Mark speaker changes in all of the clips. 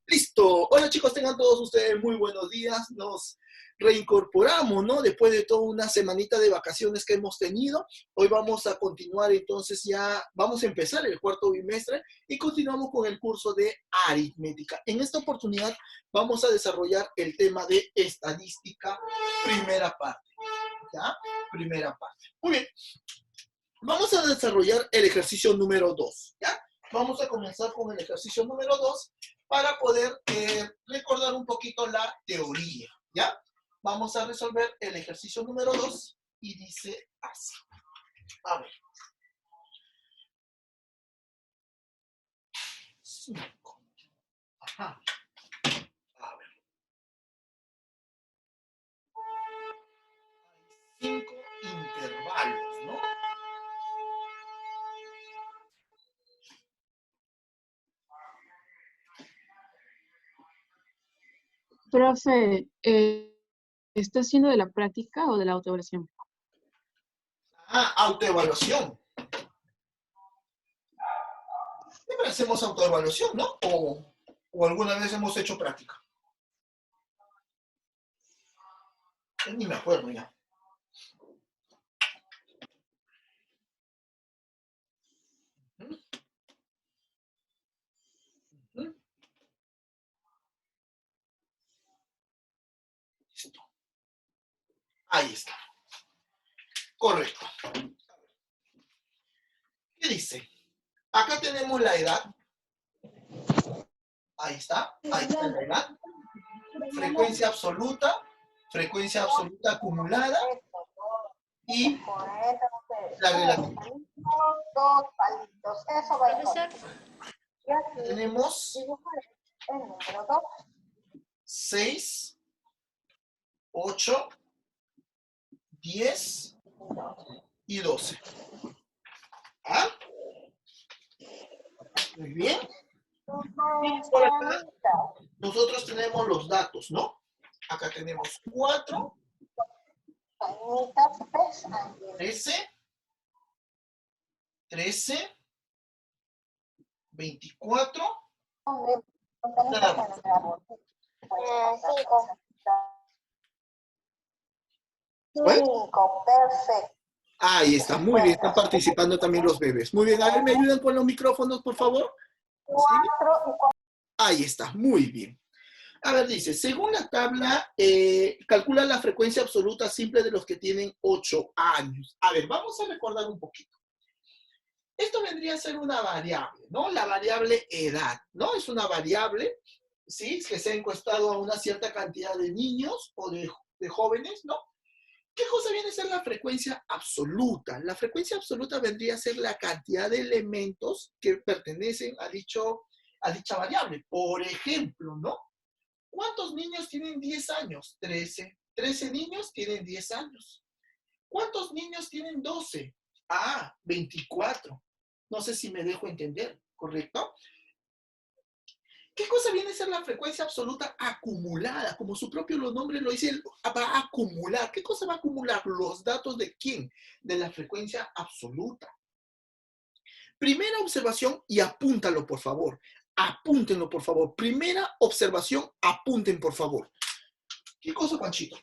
Speaker 1: Listo. Hola chicos, tengan todos ustedes muy buenos días. Nos reincorporamos, ¿no? Después de toda una semanita de vacaciones que hemos tenido. Hoy vamos a continuar, entonces ya vamos a empezar el cuarto bimestre y continuamos con el curso de aritmética. En esta oportunidad vamos a desarrollar el tema de estadística, primera parte. ¿Ya? Primera parte. Muy bien. Vamos a desarrollar el ejercicio número 2, ¿ya? Vamos a comenzar con el ejercicio número 2 para poder recordar un poquito la teoría, ¿ya? Vamos a resolver el ejercicio número 2 y dice así. A ver. 5. Ajá. A ver. 5 intervalos, ¿no?
Speaker 2: Profe, ¿está haciendo de la práctica o de la autoevaluación?
Speaker 1: Ah, autoevaluación. Siempre hacemos autoevaluación, ¿no? O alguna vez hemos hecho práctica. Ni me acuerdo ya. Listo. Ahí está. Correcto. ¿Qué dice? Acá tenemos la edad. Ahí está. Ahí está la edad. Frecuencia absoluta acumulada y la relativa.
Speaker 3: Profesor,
Speaker 1: Tenemos 6, 8, 10 y 12. ¿Ah? Muy bien. Por acá nosotros tenemos los datos, ¿no? Acá tenemos 4, 13, 24, claro.
Speaker 3: perfecto.
Speaker 1: Ahí está, muy bien, están participando también los bebés. Muy bien, a ver, ¿me ayudan con los micrófonos, por favor? ¿Sí? Ahí está, muy bien. A ver, dice, según la tabla, calcula la frecuencia absoluta simple de los que tienen 8 años. A ver, vamos a recordar un poquito. Esto vendría a ser una variable, ¿no? La variable edad, ¿no? Es una variable, ¿sí? Que se ha encuestado a una cierta cantidad de niños o de jóvenes, ¿no? ¿Qué cosa viene a ser la frecuencia absoluta? La frecuencia absoluta vendría a ser la cantidad de elementos que pertenecen a dicha variable. Por ejemplo, ¿no? ¿Cuántos niños tienen 10 años? 13. 13 niños tienen 10 años. ¿Cuántos niños tienen 12? Ah, 24. No sé si me dejo entender, ¿correcto? ¿Qué cosa viene a ser la frecuencia absoluta acumulada? Como su propio nombre lo dice, va a acumular. ¿Qué cosa va a acumular? ¿Los datos de quién? De la frecuencia absoluta. Primera observación, y apúntalo, por favor. Apúntenlo, por favor. Primera observación, apunten, por favor. ¿Qué cosa, Juanchito?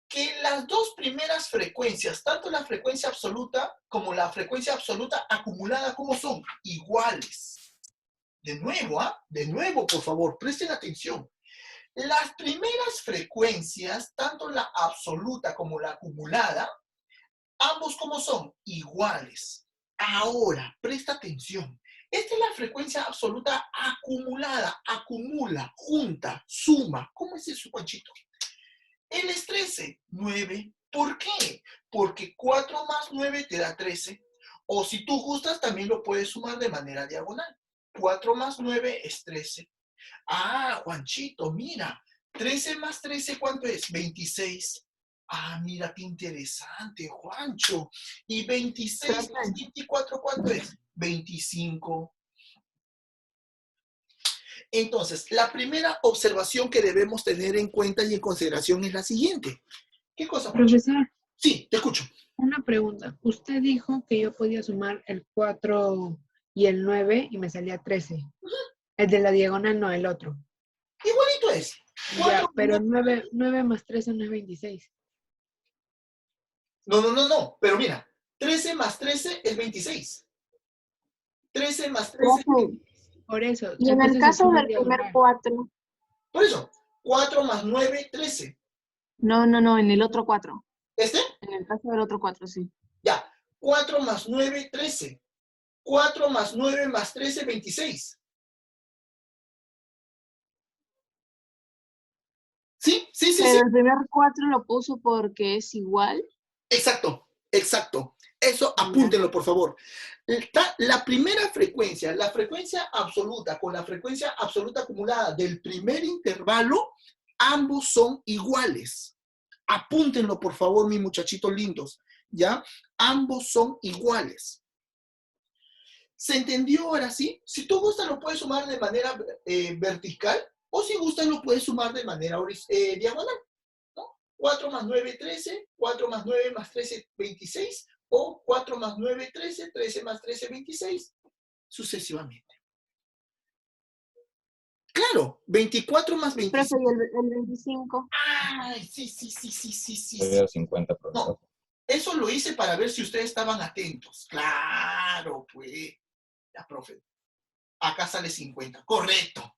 Speaker 1: Que las dos primeras frecuencias, tanto la frecuencia absoluta como la frecuencia absoluta acumulada, ¿cómo son? Iguales. De nuevo, ¿ah? De nuevo, por favor, presten atención. Las primeras frecuencias, tanto la absoluta como la acumulada, ambos, ¿cómo son? Iguales. Ahora, presta atención. Esta es la frecuencia absoluta acumulada. Acumula, junta, suma. ¿Cómo es eso, Juanchito? Él es 13, 9. ¿Por qué? Porque 4 más 9 te da 13. O si tú gustas, también lo puedes sumar de manera diagonal. 4 más 9 es 13. Ah, Juanchito, mira. 13 más 13, ¿cuánto es? 26. Ah, mira qué interesante, Juancho. ¿Y 26 más 24, cuánto es? 25. Entonces, la primera observación que debemos tener en cuenta y en consideración es la siguiente. ¿Qué cosa, Juancho?
Speaker 2: Profesor,
Speaker 1: Sí, te escucho.
Speaker 2: una pregunta. Usted dijo que yo podía sumar el 4 y el 9 y me salía 13.
Speaker 3: El de la diagonal, no, el otro.
Speaker 1: Igualito es.
Speaker 3: Ya, pero 9 más 13 no es 26.
Speaker 1: No. Pero mira, 13 más 13 es 26. 13 más 13 es
Speaker 2: Profe,
Speaker 1: 26.
Speaker 3: Por eso.
Speaker 2: y en el
Speaker 3: Entonces
Speaker 2: caso
Speaker 3: suma en
Speaker 2: del primer
Speaker 3: diagonal.
Speaker 2: 4,
Speaker 1: Por eso, 4 más 9, 13.
Speaker 2: no, en el otro 4.
Speaker 1: ¿Este?
Speaker 2: En el caso del otro 4, sí.
Speaker 1: Ya. 4 más 9, 13. 4 más 9 más 13, 26. ¿Sí?
Speaker 2: Pero el primer 4 lo puso porque es igual.
Speaker 1: Exacto. Eso
Speaker 2: Ya.
Speaker 1: apúntenlo, por favor. La primera frecuencia, la frecuencia absoluta con la frecuencia absoluta acumulada del primer intervalo, ambos son iguales. Apúntenlo, por favor, mis muchachitos lindos, ¿ya? Ambos son iguales. ¿Se entendió ahora sí? Si tú gustas, lo puedes sumar de manera vertical, o si gustas, lo puedes sumar de manera diagonal, ¿no? 4 más 9, 13, 4 más 9 más 13, 26, o 4 más 9, 13, 13 más 13, 26, sucesivamente. Claro, 24 más 25.
Speaker 2: Profe, y el 25.
Speaker 1: Ay, sí.
Speaker 4: 50, profesor.
Speaker 1: No, eso lo hice para ver si ustedes estaban atentos. Claro, pues. Ya, profe. Acá sale 50. Correcto.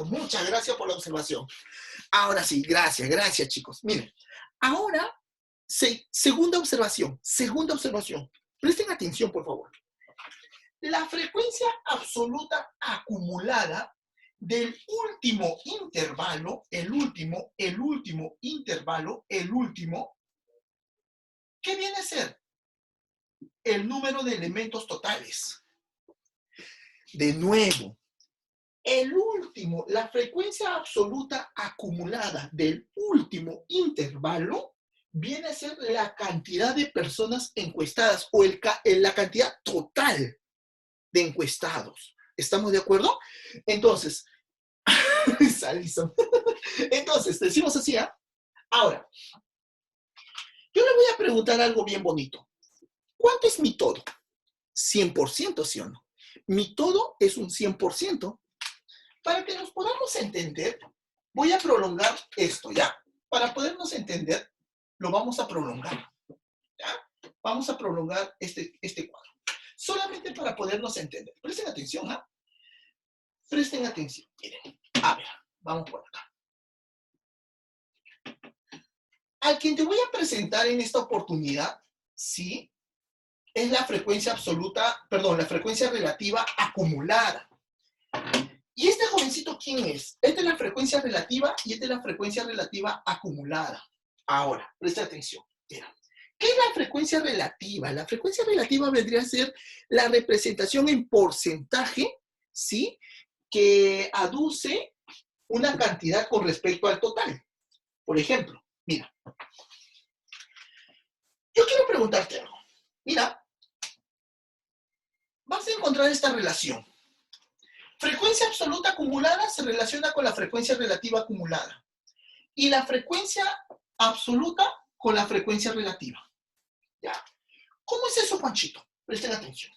Speaker 1: Muchas gracias por la observación. Ahora sí, gracias, chicos. Miren, ahora, segunda observación. Presten atención, por favor. La frecuencia absoluta acumulada del último intervalo, el último intervalo, ¿qué viene a ser? El número de elementos totales. De nuevo, la frecuencia absoluta acumulada del último intervalo viene a ser la cantidad de personas encuestadas o la cantidad total de encuestados. ¿Estamos de acuerdo? Entonces, entonces, decimos así, ¿ah? Ahora, yo le voy a preguntar algo bien bonito. ¿Cuánto es mi todo? 100%, ¿sí o no? Mi todo es un 100%. Para que nos podamos entender, voy a prolongar esto, ¿ya? Para podernos entender, lo vamos a prolongar, ¿ya? Vamos a prolongar este cuadro. Solamente para podernos entender. Presten atención, ¿ah? Presten atención. Miren, a ver, vamos por acá. Al quien te voy a presentar en esta oportunidad, ¿sí? Es la frecuencia la frecuencia relativa acumulada. ¿Y este jovencito quién es? Esta es la frecuencia relativa y esta es la frecuencia relativa acumulada. Ahora, presta atención. Mira, ¿qué es la frecuencia relativa? La frecuencia relativa vendría a ser la representación en porcentaje, ¿sí? Que aduce una cantidad con respecto al total. Por ejemplo, mira, yo quiero preguntarte algo. Mira, vas a encontrar esta relación. Frecuencia absoluta acumulada se relaciona con la frecuencia relativa acumulada. Y la frecuencia absoluta con la frecuencia relativa. ¿Ya? ¿Cómo es eso, Juanchito? Presten atención.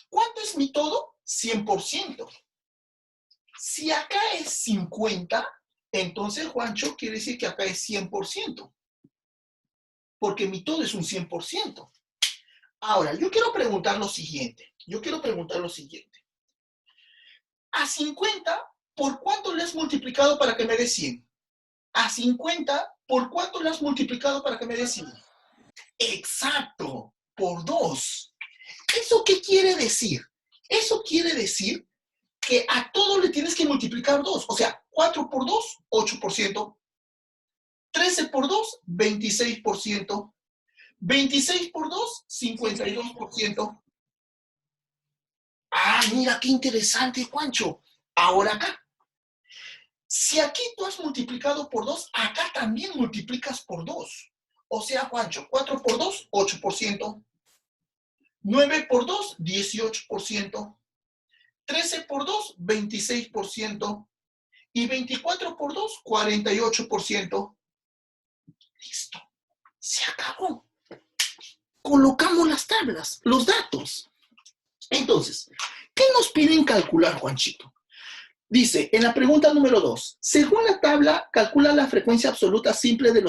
Speaker 1: ¿Cuánto es mi todo? 100%. Si acá es 50, entonces, Juancho, quiere decir que acá es 100%. Porque mi todo es un 100%. Ahora, yo quiero preguntar lo siguiente. A 50, ¿por cuánto le has multiplicado para que me dé 100? A 50, ¿por cuánto le has multiplicado para que me dé 100? Exacto, por 2. ¿Eso qué quiere decir? Eso quiere decir que a todo le tienes que multiplicar 2. O sea, 4 por 2, 8%. 13 por 2, 26%. 26 por 2, 52%. Ah, mira, qué interesante, Juancho. Ahora acá. Si aquí tú has multiplicado por 2, acá también multiplicas por 2. O sea, Juancho, 4 por 2, 8%. 9 por 2, 18%. 13 por 2, 26%. Y 24 por 2, 48%. Listo. Se acabó. Colocamos las tablas, los datos. Entonces, ¿Qué nos piden calcular, Juanchito? Dice, en la pregunta número 2, según la tabla, calcula la frecuencia absoluta simple de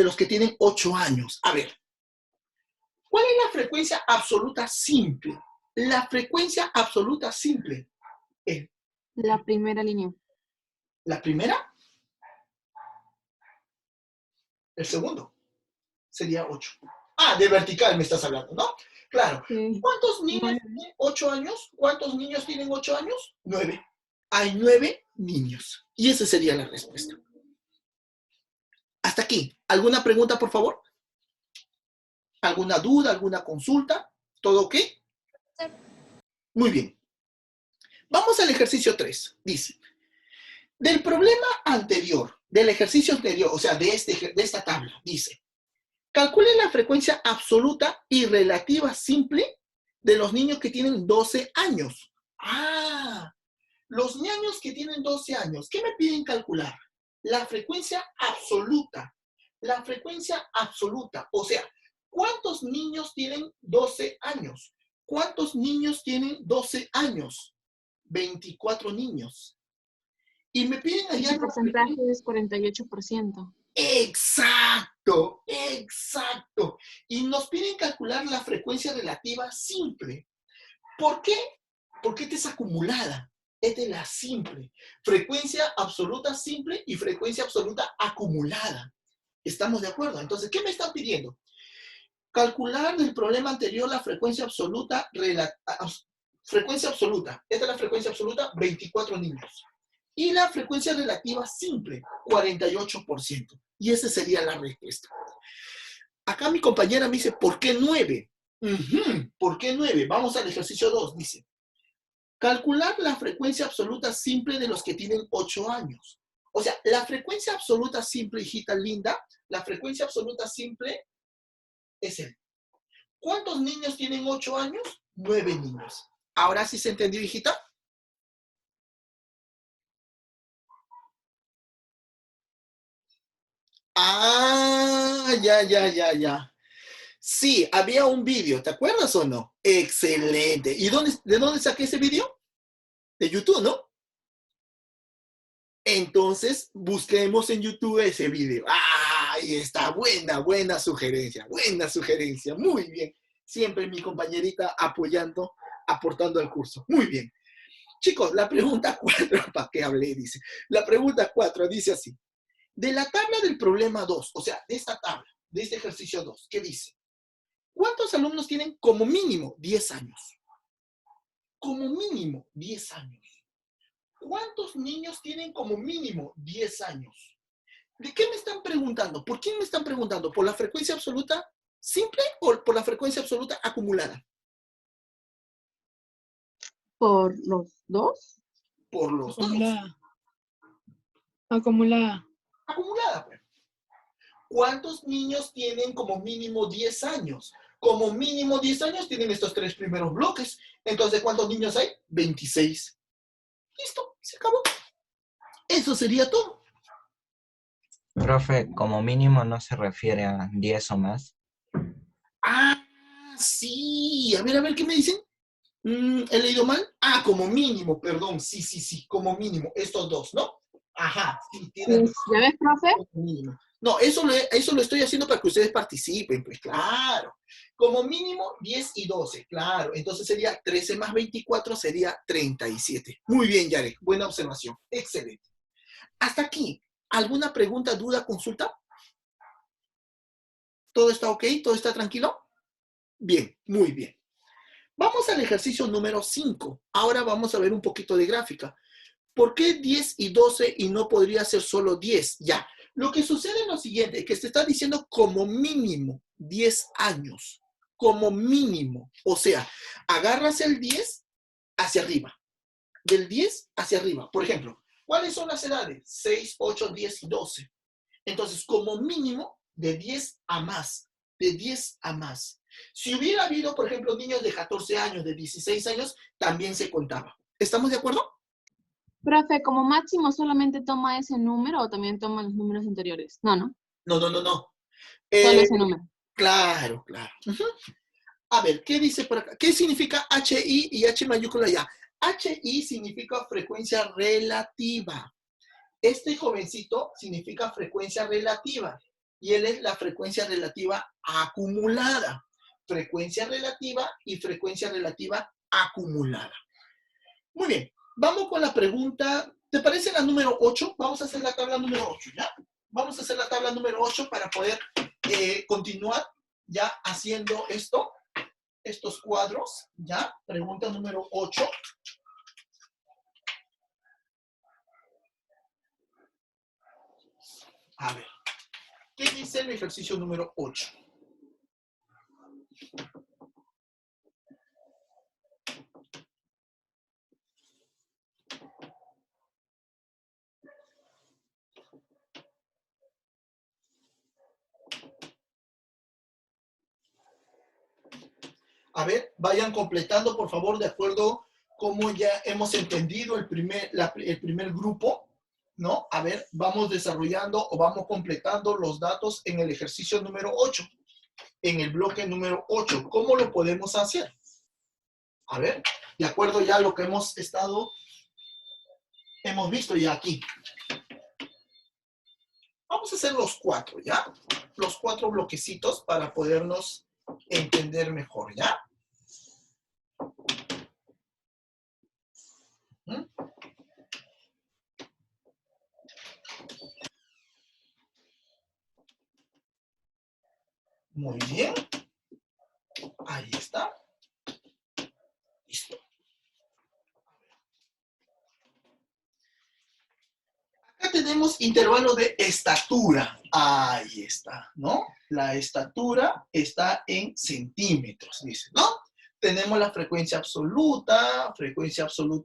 Speaker 1: los que tienen 8 años. A ver, ¿cuál es la frecuencia absoluta simple? La frecuencia absoluta simple es
Speaker 2: La primera línea.
Speaker 1: la primera, el segundo, sería 8. Ah, de vertical me estás hablando, ¿no? Claro.
Speaker 2: Sí.
Speaker 1: ¿Cuántos niños tienen 8 años? ¿Cuántos niños tienen 8 años? 9. Hay 9 niños. Y esa sería la respuesta. Hasta aquí. ¿Alguna pregunta, por favor? ¿Alguna duda? ¿Alguna consulta? ¿Todo ok? Muy bien. Vamos al ejercicio 3. Dice, del problema anterior, del ejercicio anterior, o sea, de esta tabla, dice, calcule la frecuencia absoluta y relativa simple de los niños que tienen 12 años. Ah, los niños que tienen 12 años, ¿qué me piden calcular? La frecuencia absoluta. La frecuencia absoluta. O sea, ¿cuántos niños tienen 12 años? ¿Cuántos niños tienen 12 años? 24 niños. Y me piden allá...
Speaker 2: El porcentaje es 48%.
Speaker 1: Exacto, exacto. Y nos piden calcular la frecuencia relativa simple. ¿Por qué? Porque esta es acumulada. Esta es la simple. Frecuencia absoluta simple y frecuencia absoluta acumulada. ¿Estamos de acuerdo? Entonces, ¿qué me están pidiendo? Calcular del problema anterior la frecuencia absoluta. Frecuencia absoluta. Esta es la frecuencia absoluta, 24 niños. Y la frecuencia relativa simple, 48%. Y esa sería la respuesta. Acá mi compañera me dice, ¿por qué 9? ¿Por qué 9? Vamos al ejercicio 2, dice. Calcular la frecuencia absoluta simple de los que tienen 8 años. O sea, la frecuencia absoluta simple, hijita linda, la frecuencia absoluta simple es él. ¿Cuántos niños tienen 8 años? 9 niños. ¿Ahora sí se entendió, hijita? Ah, ya. Sí, había un vídeo, ¿te acuerdas o no? Excelente. ¿Y de dónde saqué ese vídeo? De YouTube, ¿no? Entonces, busquemos en YouTube ese vídeo. ¡Ah! Ahí está, buena sugerencia, muy bien. Siempre mi compañerita apoyando, aportando al curso. Muy bien. Chicos, la pregunta 4, ¿para qué hablé? Dice. La pregunta 4 dice así. De la tabla del problema 2, o sea, de esta tabla, de este ejercicio 2, ¿qué dice? ¿Cuántos alumnos tienen como mínimo 10 años? Como mínimo 10 años. ¿Cuántos niños tienen como mínimo 10 años? ¿De qué me están preguntando? ¿Por quién me están preguntando? ¿Por la frecuencia absoluta simple o por la frecuencia absoluta acumulada?
Speaker 2: ¿Por los dos?
Speaker 1: Por los dos.
Speaker 3: Acumulada.
Speaker 1: Acumulada, pues. ¿Cuántos niños tienen como mínimo 10 años? Como mínimo 10 años tienen estos 3 primeros bloques. Entonces, ¿cuántos niños hay? 26. Listo, se acabó. Eso sería todo.
Speaker 4: Profe, como mínimo no se refiere a 10 o más.
Speaker 1: Ah, sí. A ver, ¿qué me dicen? ¿He leído mal? Ah, como mínimo, perdón. Sí, como mínimo. Estos dos, ¿no? Ajá, sí, tienen razón.
Speaker 2: ¿Ya ves, profe?
Speaker 1: Como mínimo. No, eso lo estoy haciendo para que ustedes participen, pues claro. Como mínimo 10 y 12, claro. Entonces sería 13 más 24, sería 37. Muy bien, Yarek, buena observación. Excelente. Hasta aquí, ¿alguna pregunta, duda, consulta? ¿Todo está ok? ¿Todo está tranquilo? Bien, muy bien. Vamos al ejercicio número 5. Ahora vamos a ver un poquito de gráfica. ¿Por qué 10 y 12 y no podría ser solo 10? Ya. Lo que sucede es lo siguiente, que se está diciendo como mínimo 10 años. Como mínimo. O sea, agarras el 10 hacia arriba. Del 10 hacia arriba. Por ejemplo, ¿cuáles son las edades? 6, 8, 10 y 12. Entonces, como mínimo, de 10 a más. De 10 a más. Si hubiera habido, por ejemplo, niños de 14 años, de 16 años, también se contaba. ¿Estamos de acuerdo?
Speaker 2: Profe, como máximo solamente toma ese número o también toma los números anteriores. No.
Speaker 1: No.
Speaker 2: Solo ese número.
Speaker 1: Claro. A ver, ¿qué dice por acá? ¿Qué significa HI y H mayúscula ya? HI significa frecuencia relativa. Este jovencito significa frecuencia relativa. Y él es la frecuencia relativa acumulada. Frecuencia relativa y frecuencia relativa acumulada. Muy bien. Vamos con la pregunta. ¿Te parece la número 8? Vamos a hacer la tabla número 8, ¿ya? Vamos a hacer la tabla número 8 para poder continuar ya haciendo esto. Estos cuadros, ¿ya? Pregunta número 8. A ver, ¿qué dice el ejercicio número 8? A ver, vayan completando, por favor, de acuerdo cómo ya hemos entendido el primer grupo, ¿no? A ver, vamos desarrollando o vamos completando los datos en el ejercicio número 8, en el bloque número 8. ¿Cómo lo podemos hacer? A ver, de acuerdo ya a lo que hemos visto ya aquí. Vamos a hacer los 4, ¿ya? Los 4 bloquecitos para podernos entender mejor, ¿ya? Muy bien. Ahí está. Listo. Acá tenemos intervalo de estatura. Ahí está, ¿no? La estatura está en centímetros, dice, ¿no? Tenemos la frecuencia absoluta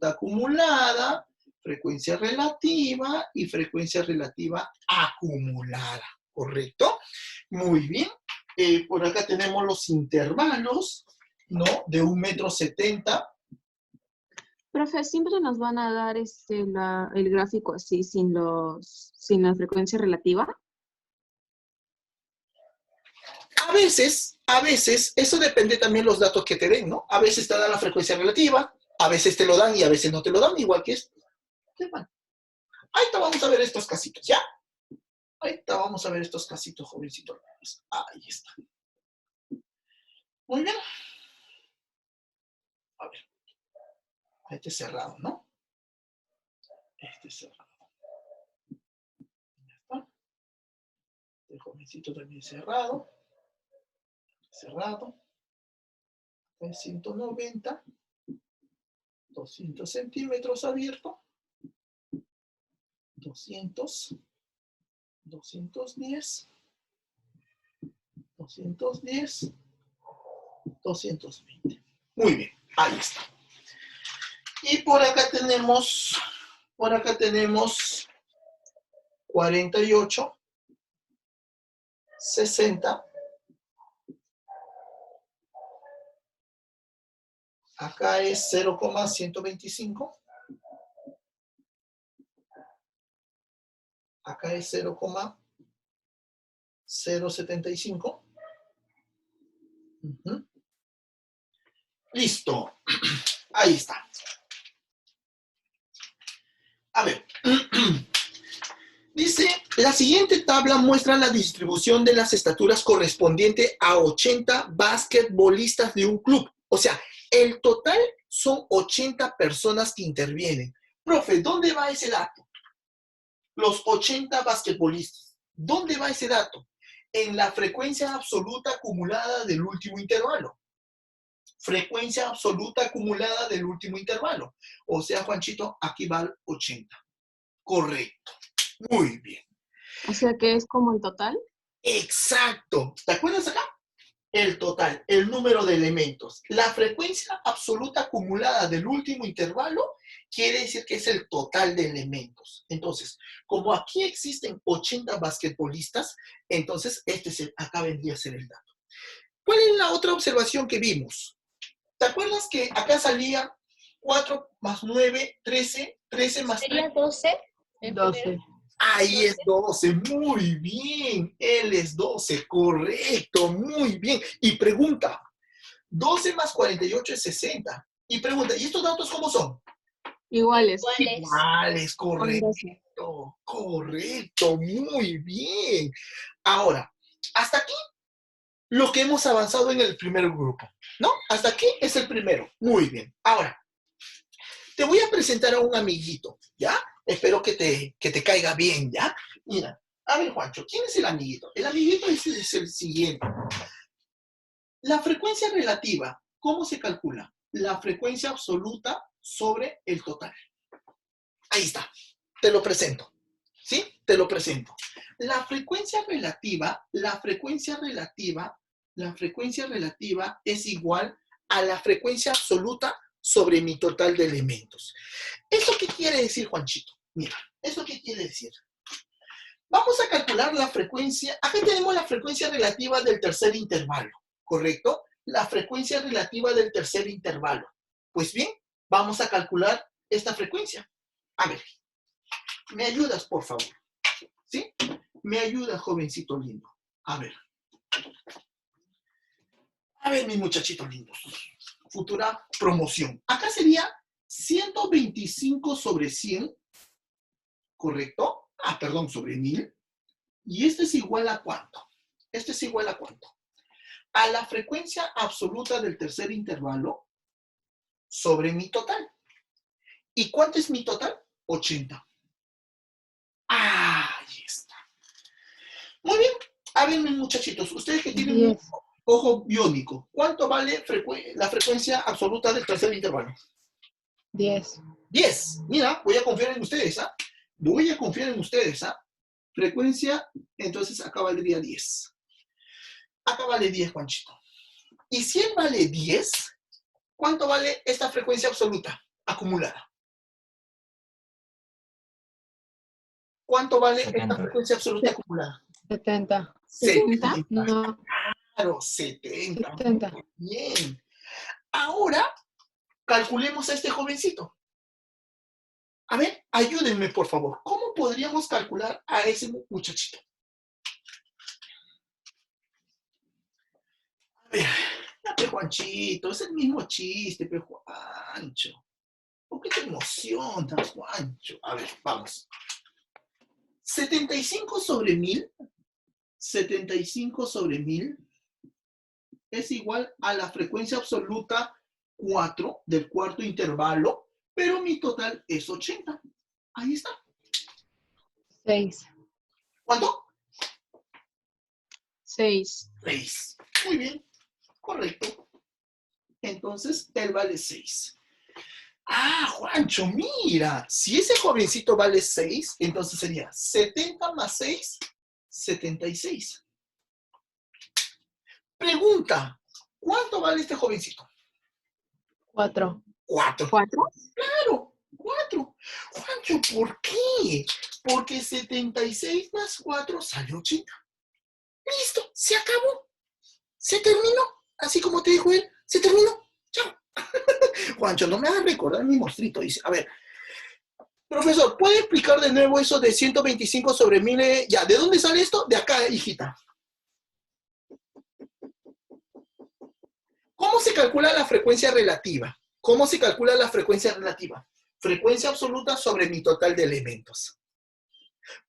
Speaker 1: acumulada, frecuencia relativa y frecuencia relativa acumulada, ¿correcto? Muy bien. Por acá tenemos los intervalos, ¿no? De 1,70 m.
Speaker 2: Profe, siempre nos van a dar el gráfico así, sin la frecuencia relativa.
Speaker 1: A veces, eso depende también de los datos que te den, ¿no? A veces te dan la frecuencia relativa, a veces te lo dan y a veces no te lo dan, igual que esto. Bueno, ahí te vamos a ver estos casitos, ¿ya? Ahí te vamos a ver estos casitos, jovencitos. Ahí está. Muy bien. A ver. Este es cerrado, ¿no? Este es cerrado. Ya está. El jovencito también cerrado. Cerrado. 190. 200 centímetros abierto. 200. 210. 210. 220. Muy bien. Ahí está. Y por acá tenemos 48, 60. Acá es 0,125. Acá es 0,075. Listo. Ahí está. A ver. Dice, la siguiente tabla muestra la distribución de las estaturas correspondiente a 80 basquetbolistas de un club. O sea, el total son 80 personas que intervienen. Profe, ¿dónde va ese dato? Los 80 basquetbolistas. ¿Dónde va ese dato? En la frecuencia absoluta acumulada del último intervalo. Frecuencia absoluta acumulada del último intervalo. O sea, Juanchito, aquí va el 80. Correcto. Muy bien.
Speaker 2: O sea que es como el total.
Speaker 1: Exacto. ¿Te acuerdas acá? El total, el número de elementos. La frecuencia absoluta acumulada del último intervalo quiere decir que es el total de elementos. Entonces, como aquí existen 80 basquetbolistas, entonces acá vendría a ser el dato. ¿Cuál es la otra observación que vimos? ¿Te acuerdas que acá salía 4 más 9, 13, 13 más 3?
Speaker 5: Sería 12.
Speaker 2: 12.
Speaker 1: Ahí es 12, muy bien, él es 12, correcto, muy bien. Y pregunta, 12 más 48 es 60. Y pregunta, ¿y estos datos cómo son?
Speaker 2: Iguales.
Speaker 1: Iguales,
Speaker 2: Con 12.
Speaker 1: correcto, correcto, muy bien. Ahora, hasta aquí lo que hemos avanzado en el primer grupo, ¿no? Hasta aquí es el primero. Muy bien. Ahora, te voy a presentar a un amiguito, ¿ya? Espero que te caiga bien, ¿ya? Mira, a ver, Juancho, ¿quién es el amiguito? El amiguito es el siguiente. La frecuencia relativa, ¿cómo se calcula? La frecuencia absoluta sobre el total. Ahí está, te lo presento, ¿sí? Te lo presento. La frecuencia relativa es igual a la frecuencia absoluta sobre mi total de elementos. ¿Eso qué quiere decir, Juanchito? Mira, ¿eso qué quiere decir? Vamos a calcular la frecuencia. Acá tenemos la frecuencia relativa del tercer intervalo, ¿correcto? La frecuencia relativa del tercer intervalo. Pues bien, vamos a calcular esta frecuencia. A ver, ¿me ayudas, por favor? ¿Sí? Me ayudas, jovencito lindo. A ver. A ver, mis muchachitos lindos. Futura promoción. Acá sería 125 sobre 100, ¿correcto? Ah, perdón, sobre 1000. ¿Y este es igual a cuánto? Este es igual a cuánto? A la frecuencia absoluta del tercer intervalo sobre mi total. ¿Y cuánto es mi total? 80. Ahí está. Muy bien. A ver, mis muchachitos, ustedes que tienen
Speaker 3: 10.
Speaker 1: un ojo biónico, ¿cuánto vale la frecuencia absoluta del tercer intervalo?
Speaker 3: 10.
Speaker 1: 10. Mira, voy a confiar en ustedes, ¿ah? Voy a confiar en ustedes, ¿ah? Frecuencia, entonces acá valdría 10. Acá vale 10, Juanchito. Y si él vale 10, ¿cuánto vale esta frecuencia absoluta acumulada? ¿Cuánto vale
Speaker 4: 70.
Speaker 1: esta frecuencia absoluta acumulada?
Speaker 3: 70.
Speaker 1: 70.
Speaker 3: No,
Speaker 1: Claro, 70.
Speaker 3: 70.
Speaker 1: Muy bien. Ahora, calculemos a este jovencito. A ver, ayúdenme, por favor. ¿Cómo podríamos calcular a ese muchachito? A ver, pe Juanchito, es el mismo chiste, pe Juancho. ¿Por qué te emocionas, Juancho? A ver, vamos. 75 sobre 1000, 75 sobre 1000 es igual a la frecuencia absoluta 4 del cuarto intervalo, pero mi total es 80. Ahí está.
Speaker 3: 6.
Speaker 1: ¿Cuánto?
Speaker 2: 6.
Speaker 1: 6. Muy bien, correcto. Entonces, él vale 6. Ah, Juancho, mira, si ese jovencito vale 6, entonces sería 70 más 6, 76. Pregunta, ¿cuánto vale este jovencito?
Speaker 3: 4.
Speaker 1: 4.
Speaker 2: 4.
Speaker 1: Claro, 4. Juancho, ¿por qué? Porque 76 más 4 sale 80. Listo, se acabó. Se terminó. Así como te dijo él, se terminó. Chao. Juancho, no me hagas recordar mi monstruito. Dice, a ver, profesor, ¿puede explicar de nuevo eso de 125 sobre 1000? Ya, ¿de dónde sale esto? De acá, hijita. ¿Cómo se calcula la frecuencia relativa? ¿Cómo se calcula la frecuencia relativa? Frecuencia absoluta sobre mi total de elementos.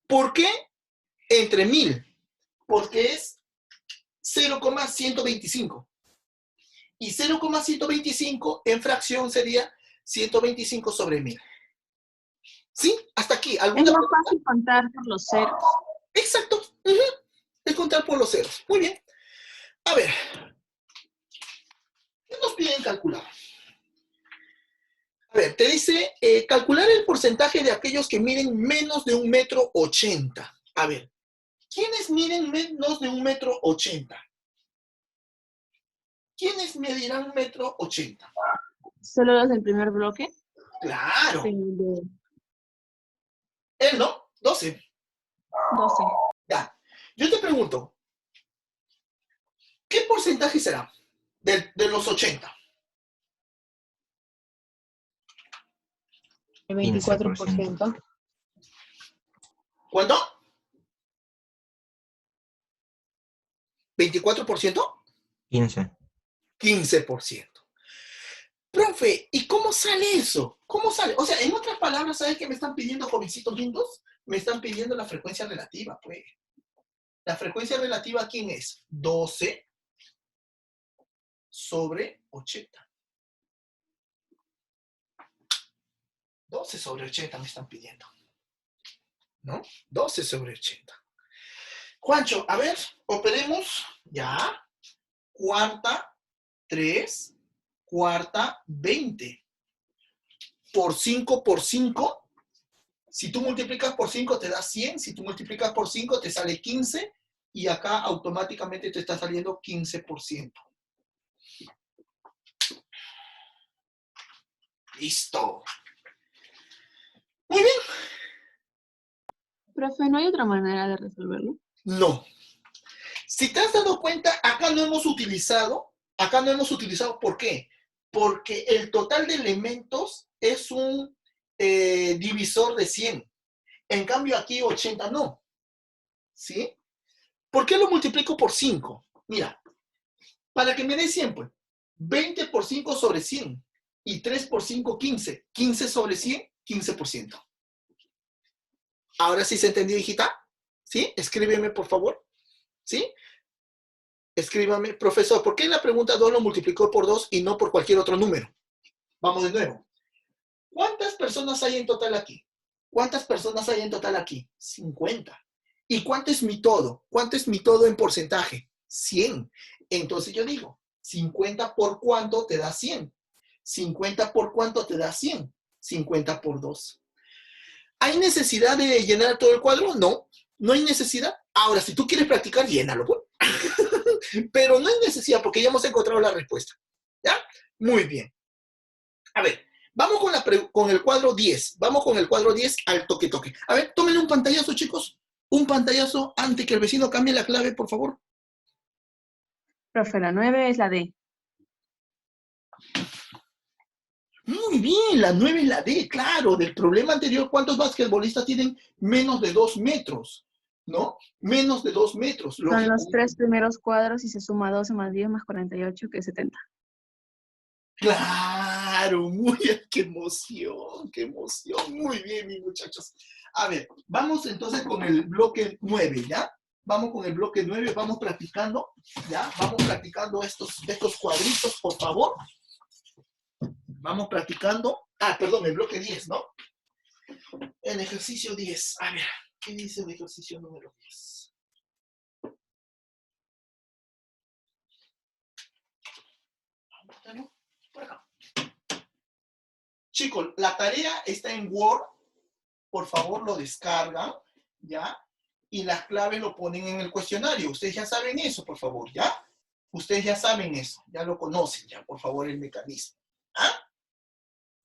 Speaker 1: ¿Por qué entre 1000? Porque es 0,125. Y 0,125 en fracción sería 125 sobre 1000. ¿Sí? Hasta aquí.
Speaker 2: Es
Speaker 1: ¿Alguna
Speaker 2: más
Speaker 1: pregunta?
Speaker 2: fácil contar por los ceros.
Speaker 1: Exacto. Es contar por los ceros. Muy bien. A ver. ¿Qué nos piden calcular? A ver, te dice calcular el porcentaje de aquellos que miden menos de 1,80 m. A ver, ¿quiénes miden menos de 1,80 m? ¿Quiénes medirán 1,80 m?
Speaker 2: ¿Solo los del primer bloque?
Speaker 1: Claro.
Speaker 2: De
Speaker 1: Él no, 12.
Speaker 2: 12.
Speaker 1: Ya. Yo te pregunto, ¿qué porcentaje será de los 80?
Speaker 3: El
Speaker 4: 15%.
Speaker 3: 24%.
Speaker 1: ¿Cuánto? ¿24%?
Speaker 4: 15.
Speaker 1: 15%. Profe, ¿y cómo sale eso? ¿Cómo sale? O sea, en otras palabras, ¿sabes qué me están pidiendo, jovencitos lindos? Me están pidiendo la frecuencia relativa, pues. La frecuencia relativa, ¿quién es? 12 sobre 80. 12 sobre 80 me están pidiendo, ¿no? 12 sobre 80. Juancho, a ver, operemos, ya. Cuarta, 3, cuarta, 20. Por 5 por 5. Si tú multiplicas por 5 te da 100. Si tú multiplicas por 5 te sale 15. Y acá automáticamente te está saliendo 15%. Listo. Muy bien.
Speaker 2: Profe, ¿no hay otra manera de resolverlo?
Speaker 1: No. Si te has dado cuenta, acá no hemos utilizado, ¿por qué? Porque el total de elementos es un divisor de 100. En cambio aquí 80 no. ¿Sí? ¿Por qué lo multiplico por 5? Mira, para que me dé 100, pues. 20 por 5 sobre 100. Y 3 por 5, 15. 15 sobre 100, 15%. ¿Ahora sí se entendió, hijita? ¿Sí? Escríbeme, por favor. ¿Sí? Escríbame, profesor, ¿por qué en la pregunta 2 lo multiplicó por 2 y no por cualquier otro número? Vamos de nuevo. ¿Cuántas personas hay en total aquí? ¿Cuántas personas hay en total aquí? 50. ¿Y cuánto es mi todo? ¿Cuánto es mi todo en porcentaje? 100. Entonces yo digo, 50 por cuánto te da 100. 50 por cuánto te da 100. 50 por 2. ¿Hay necesidad de llenar todo el cuadro? No, no hay necesidad. Ahora, si tú quieres practicar, llénalo. Pero no hay necesidad porque ya hemos encontrado la respuesta. ¿Ya? Muy bien. A ver, vamos con el cuadro 10. Vamos con el cuadro 10 al toque-toque. A ver, tomen un pantallazo, chicos. Un pantallazo antes que el vecino cambie la clave, por favor.
Speaker 2: Profe, la 9 es la D.
Speaker 1: Muy bien, la 9 es la D, claro. Del problema anterior, ¿cuántos basquetbolistas tienen menos de 2 metros? ¿No? Menos de 2 metros.
Speaker 2: Son los 3 primeros cuadros y se suma 12 más 10 más 48, que es 70.
Speaker 1: Claro, muy bien, qué emoción, qué emoción. Muy bien, mis muchachos. A ver, vamos entonces con el bloque 9, ¿ya? Vamos con el bloque 9, vamos practicando, ¿ya? Vamos practicando estos cuadritos, por favor. Vamos practicando. Ah, perdón, el bloque 10, ¿no? El ejercicio 10. A ver, ¿qué dice el ejercicio número 10? Por acá. Chicos, la tarea está en Word. Por favor, lo descargan, ¿ya? Y las claves lo ponen en el cuestionario. Ustedes ya saben eso, por favor, ¿ya? Ustedes ya saben eso, ya lo conocen, ya, por favor, el mecanismo. ¿Ah?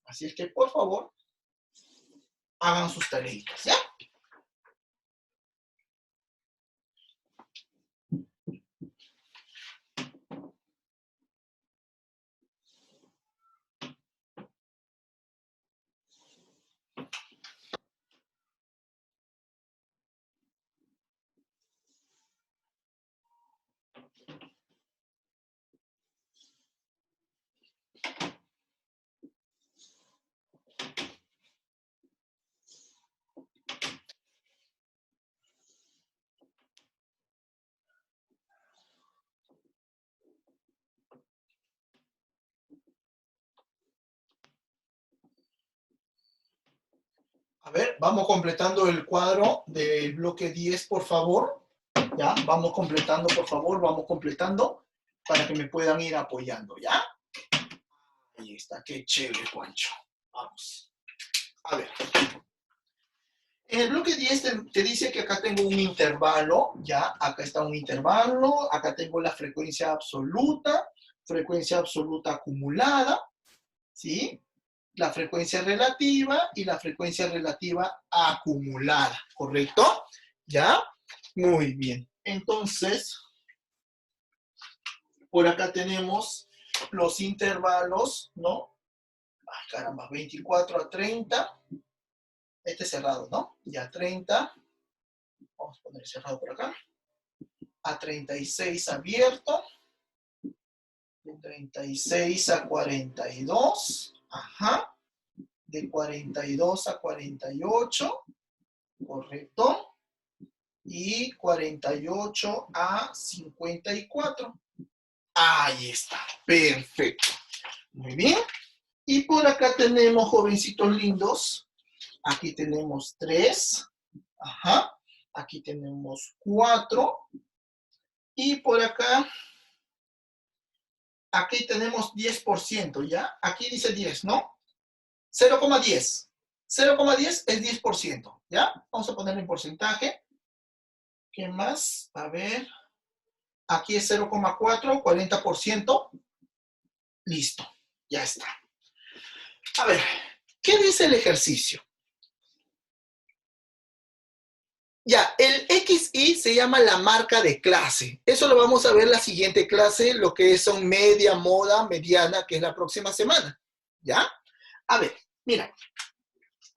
Speaker 1: Así es que, por favor, hagan sus tareitas, ¿ya? A ver, vamos completando el cuadro del bloque 10, por favor. ¿Ya? Vamos completando, por favor, vamos completando para que me puedan ir apoyando, ¿ya? Ahí está, qué chévere, Juancho. Vamos. A ver. En el bloque 10 te dice que acá tengo un intervalo, ¿ya? Acá está un intervalo, acá tengo la frecuencia absoluta acumulada, ¿sí? La frecuencia relativa y la frecuencia relativa acumulada, ¿correcto? ¿Ya? Muy bien. Entonces, por acá tenemos los intervalos, ¿no? Ay, caramba, 24 a 30. Este es cerrado, ¿no? Ya 30. Vamos a poner cerrado por acá. A 36 abierto. De 36 a 42. Ajá. De 42 a 48. Correcto. Y 48 a 54. Ahí está. Perfecto. Muy bien. Y por acá tenemos, jovencitos lindos. Aquí tenemos 3. Ajá. Aquí tenemos 4. Y por acá, aquí tenemos 10%, ¿ya? Aquí dice 10, ¿no? 0,10. 0,10 es 10%, ¿ya? Vamos a ponerlo en porcentaje. ¿Qué más? A ver. Aquí es 0,4, 40%. Listo, ya está. A ver, ¿qué dice el ejercicio? Ya, el XY se llama la marca de clase. Eso lo vamos a ver en la siguiente clase, lo que son media, moda, mediana, que es la próxima semana. ¿Ya? A ver, mira.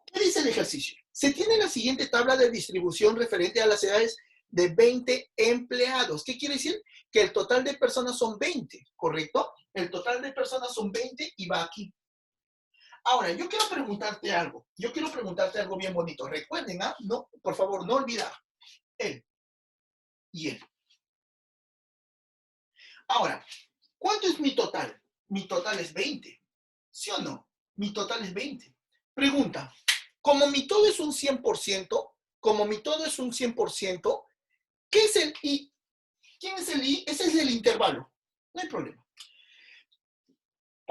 Speaker 1: ¿Qué dice el ejercicio? Se tiene la siguiente tabla de distribución referente a las edades de 20 empleados. ¿Qué quiere decir? Que el total de personas son 20, ¿correcto? El total de personas son 20 y va aquí. Ahora, yo quiero preguntarte algo. Yo quiero preguntarte algo bien bonito. Recuerden, ¿ah? No, por favor, no olvidar. Él y él. Ahora, ¿cuánto es mi total? Mi total es 20. ¿Sí o no? Mi total es 20. Pregunta, como mi todo es un 100%, como mi todo es un 100%, ¿qué es el I? ¿Quién es el I? Ese es el intervalo. No hay problema.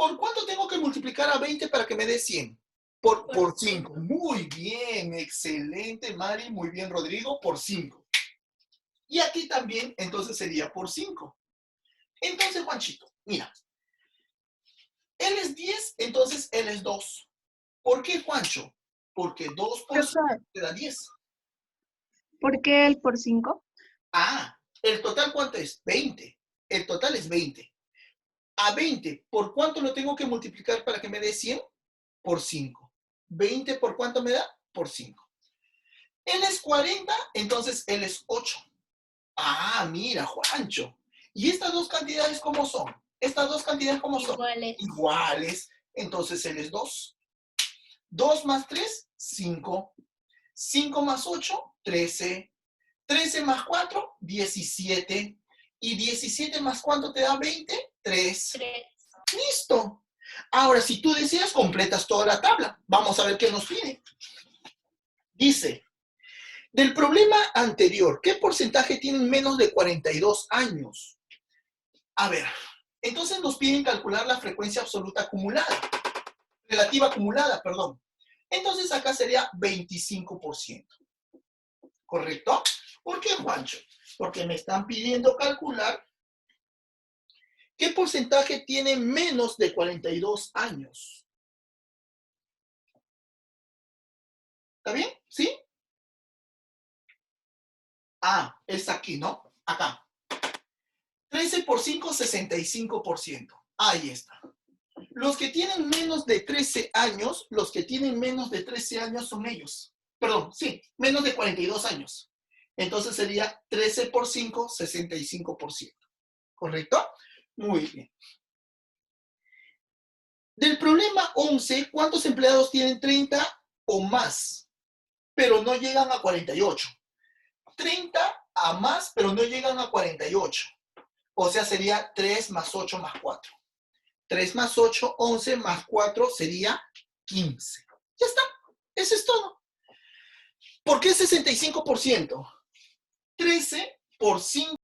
Speaker 1: ¿Por cuánto tengo que multiplicar a 20 para que me dé 100? Por 5. Muy bien, excelente, Mari. Muy bien, Rodrigo, por 5. Y aquí también, entonces sería por 5. Entonces, Juanchito, mira. Él es 10, entonces él es 2. ¿Por qué, Juancho? Porque 2 por 5 te da 10.
Speaker 2: ¿Por qué el por 5?
Speaker 1: Ah, ¿el total cuánto es? 20. El total es 20. A 20, ¿por cuánto lo tengo que multiplicar para que me dé 100? Por 5. 20, ¿por cuánto me da? Por 5. Él es 40, entonces él es 8. Ah, mira, Juancho. ¿Y estas dos cantidades cómo son? ¿Estas dos cantidades cómo son?
Speaker 5: Iguales.
Speaker 1: Iguales. Entonces él es 2. 2 más 3, 5. 5 más 8, 13. 13 más 4, 17. ¿Y 17 más cuánto te da 20? 3. ¡Listo! Ahora, si tú deseas, completas toda la tabla. Vamos a ver qué nos pide. Dice, del problema anterior, ¿qué porcentaje tienen menos de 42 años? A ver, entonces nos piden calcular la frecuencia absoluta acumulada. Relativa acumulada, perdón. Entonces acá sería 25%. ¿Correcto? ¿Por qué, Juancho? Porque me están pidiendo calcular qué porcentaje tiene menos de 42 años. ¿Está bien? ¿Sí? Ah, es aquí, ¿no? Acá. 13 por 5, 65%. Ahí está. Los que tienen menos de 13 años, los que tienen menos de 13 años son ellos. Perdón, sí, menos de 42 años. Entonces sería 13 por 5, 65%. ¿Correcto? Muy bien. Del problema 11, ¿cuántos empleados tienen 30 o más, pero no llegan a 48? 30 a más, pero no llegan a 48. O sea, sería 3 más 8 más 4. 3 más 8, 11 más 4 sería 15. Ya está. Eso es todo. ¿Por qué 65%? 13 por 5.